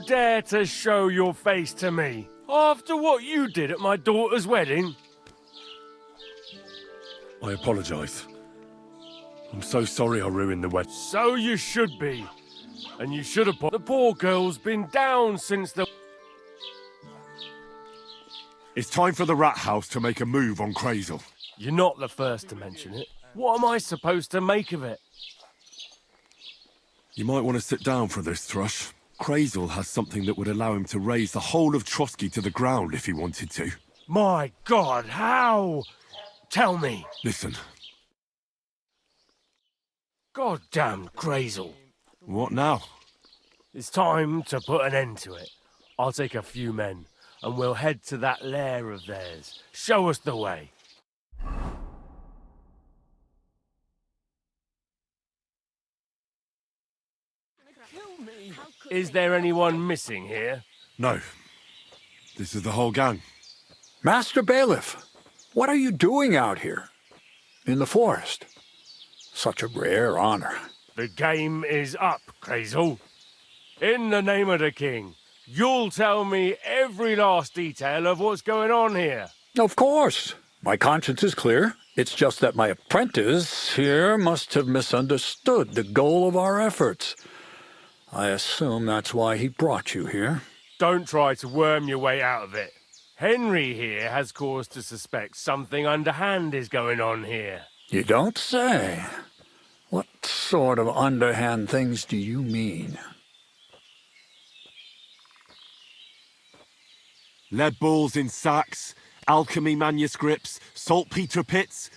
dare to show your face to me? After what you did at my daughter's wedding? I apologize. I'm so sorry I ruined the wedding. So you should be. And you should have put... The poor girl's been down since the... It's time for the rat house to make a move on Crazel. You're not the first to mention it. What am I supposed to make of it? You might want to sit down for this, Thrush. Crazel has something that would allow him to raise the whole of Trotsky to the ground if he wanted to. My God, how? Tell me. Listen. Goddamn Crazel. What now? It's time to put an end to it. I'll take a few men, and we'll head to that lair of theirs. Show us the way. Is there anyone missing here? No. This is the whole gang. Master Bailiff, what are you doing out here? In the forest? Such a rare honor. The game is up, Crazel. In the name of the king, you'll tell me every last detail of what's going on here. Of course. My conscience is clear. It's just that my apprentice here must have misunderstood the goal of our efforts. I assume that's why he brought you here. Don't try to worm your way out of it. Henry here has cause to suspect something underhand is going on here. You don't say. What sort of underhand things do you mean? Lead balls in sacks, alchemy manuscripts, saltpeter pits,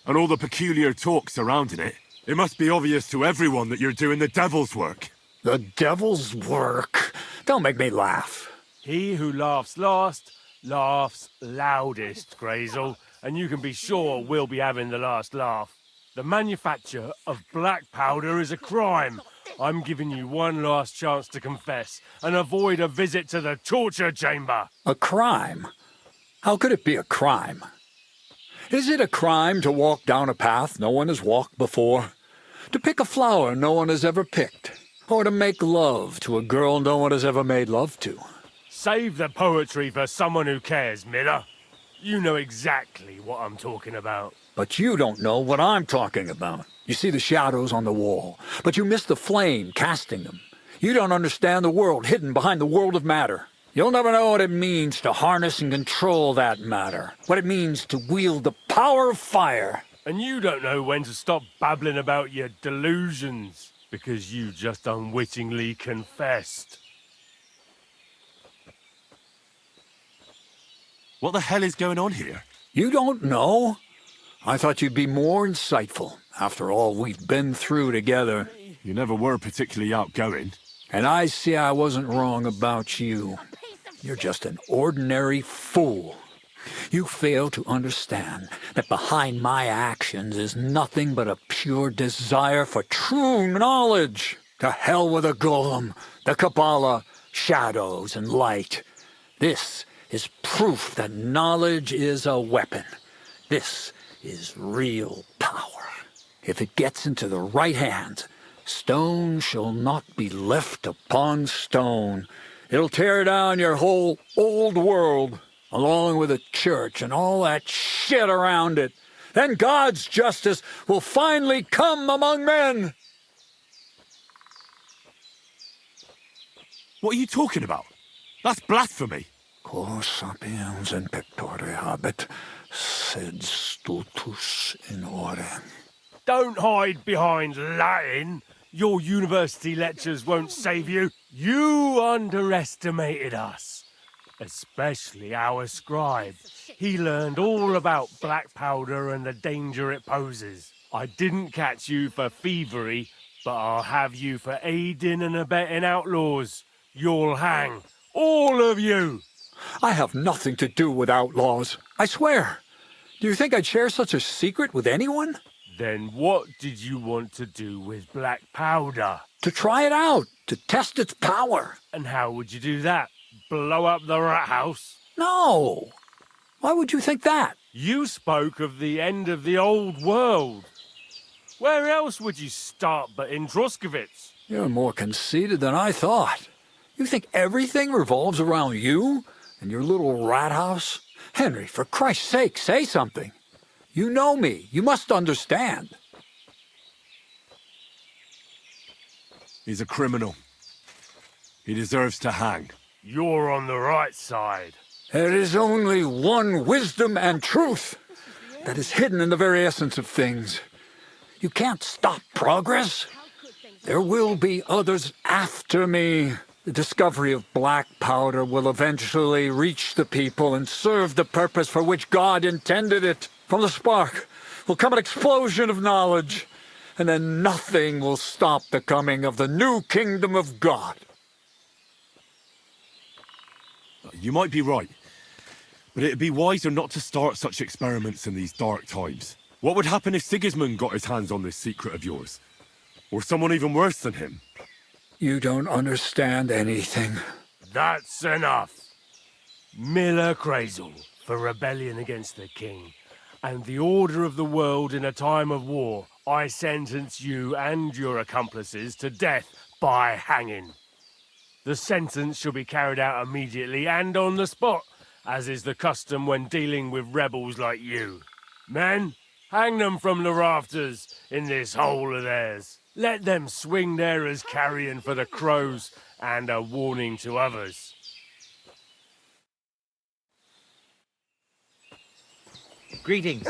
and all the peculiar talk surrounding it. It must be obvious to everyone that you're doing the devil's work. The devil's work? Don't make me laugh. He who laughs last, laughs loudest, Crazel, and you can be sure we'll be having the last laugh. The manufacture of black powder is a crime. I'm giving you one last chance to confess and avoid a visit to the torture chamber. A crime? How could it be a crime? Is it a crime to walk down a path no one has walked before? To pick a flower no one has ever picked? Or to make love to a girl no one has ever made love to? Save the poetry for someone who cares, Miller. You know exactly what I'm talking about. But you don't know what I'm talking about. You see the shadows on the wall, but you miss the flame casting them. You don't understand the world hidden behind the world of matter. You'll never know what it means to harness and control that matter, what it means to wield the power of fire. And you don't know when to stop babbling about your delusions, because you just unwittingly confessed. What the hell is going on here? You don't know? I thought you'd be more insightful, after all we've been through together. You never were particularly outgoing. And I see I wasn't wrong about you. You're just an ordinary fool. You fail to understand that behind my actions is nothing but a pure desire for true knowledge. To hell with a golem, the Kabbalah, shadows, and light. This is proof that knowledge is a weapon. This is real power. If it gets into the right hands, stone shall not be left upon stone. It'll tear down your whole old world, along with the church and all that shit around it. Then God's justice will finally come among men. What are you talking about? That's blasphemy. Quo sapiens in pectore habet, sed stultus in ore. Don't hide behind Latin. Your university lectures won't save you. You underestimated us. Especially our scribe. He learned all about black powder and the danger it poses. I didn't catch you for thievery, but I'll have you for aiding and abetting outlaws. You'll hang. All of you! I have nothing to do with outlaws. I swear. Do you think I'd share such a secret with anyone? Then what did you want to do with black powder? To try it out, to test its power. And how would you do that? Blow up the rat house? No. Why would you think that? You spoke of the end of the old world. Where else would you start but in Droskowitz? You're more conceited than I thought. You think everything revolves around you and your little rat house? Henry, for Christ's sake, say something. You know me. You must understand. He's a criminal. He deserves to hang. You're on the right side. There is only one wisdom and truth that is hidden in the very essence of things. You can't stop progress. There will be others after me. The discovery of black powder will eventually reach the people and serve the purpose for which God intended it. From the spark will come an explosion of knowledge, and then nothing will stop the coming of the new kingdom of God. You might be right, but it'd be wiser not to start such experiments in these dark times. What would happen if Sigismund got his hands on this secret of yours? Or someone even worse than him? You don't understand anything. That's enough. Miller Crazel for rebellion against the king and the order of the world in a time of war. I sentence you and your accomplices to death by hanging. The sentence shall be carried out immediately and on the spot, as is the custom when dealing with rebels like you. Men, hang them from the rafters in this hole of theirs. Let them swing there as carrion for the crows and a warning to others. Greetings.